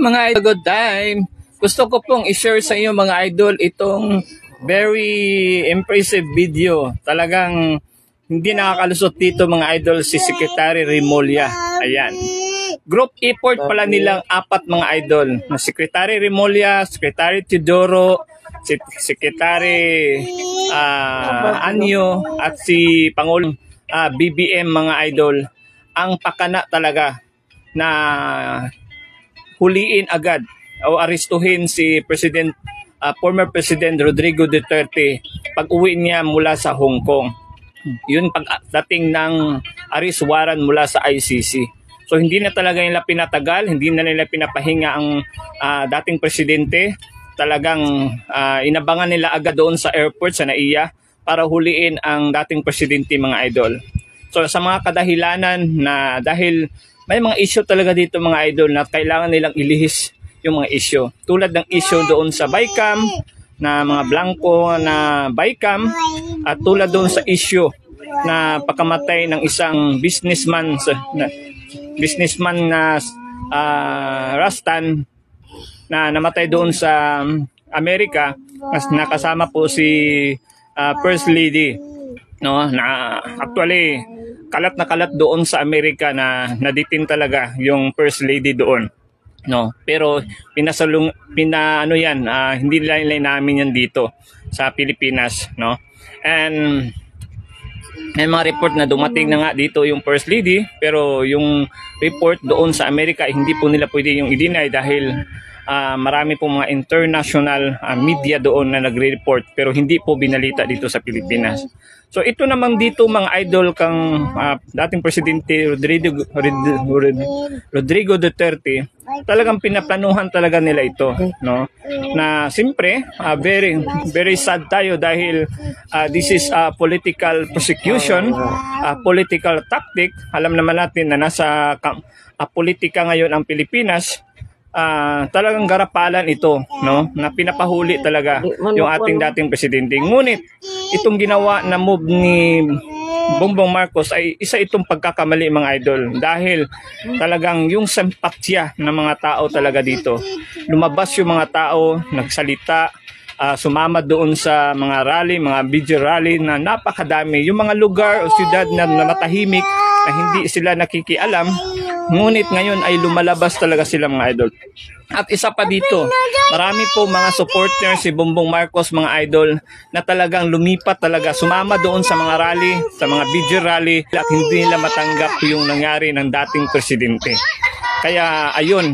Mga idol, good time. Gusto ko pong i-share sa inyo mga idol itong very impressive video. Talagang hindi nakakalusot dito mga idol si Secretary Remulla. Ayan. Group effort pala nilang apat mga idol. Na Secretary Remulla, Secretary Teodoro, Secretary Anyo at si Pangulong BBM mga idol. Ang pakana talaga na huliin agad o arestuhin si former President Rodrigo Duterte pag uwi niya mula sa Hong Kong. Yun pagdating ng arrest warrant mula sa ICC. So hindi na talaga nila pinatagal, hindi na nila pinapahinga ang dating presidente. Talagang inabangan nila agad doon sa airport sa NAIA para huliin ang dating presidente mga idol. So sa mga kadahilanan na dahil may mga issue talaga dito mga idol na kailangan nilang ilihis yung mga issue. Tulad ng issue doon sa Bicam na mga blanco na Bicam at tulad doon sa issue na pagkamatay ng isang businessman na Rastan na namatay doon sa Amerika. Nakasama po si First Lady, no, na actually kalat na kalat doon sa Amerika na naditin talaga yung First Lady doon, no, pero hindi nila namin yan dito sa Pilipinas, no. And may mga report na dumating na nga dito yung First Lady, pero yung report doon sa Amerika hindi po nila pwede yung i-deny dahil marami po mga international media doon na nagre-report pero hindi po binalita dito sa Pilipinas. So ito naman dito mga idol kang dating presidente Rodrigo Duterte, talagang pinaplanuhan talaga nila ito, no, na siyempre very sad tayo dahil this is a political prosecution, political tactic. Alam naman natin na nasa politika ngayon ang Pilipinas. Talagang garapalan ito, no, na pinapahuli talaga yung ating dating presidente. Ngunit itong ginawa na move ni Bongbong Marcos ay isa itong pagkakamali mga idol dahil talagang yung simpatya ng mga tao talaga dito. Lumabas yung mga tao, nagsalita, sumama doon sa mga rally, mga video rally na napakadami. Yung mga lugar o siyudad na matahimik na hindi sila nakikialam, ngunit ngayon ay lumalabas talaga sila mga idol. At isa pa dito, marami po mga supporters si Bongbong Marcos mga idol na talagang lumipat talaga, sumama doon sa mga rally, sa mga video rally at hindi nila matanggap yung nangyari ng dating presidente. Kaya ayun,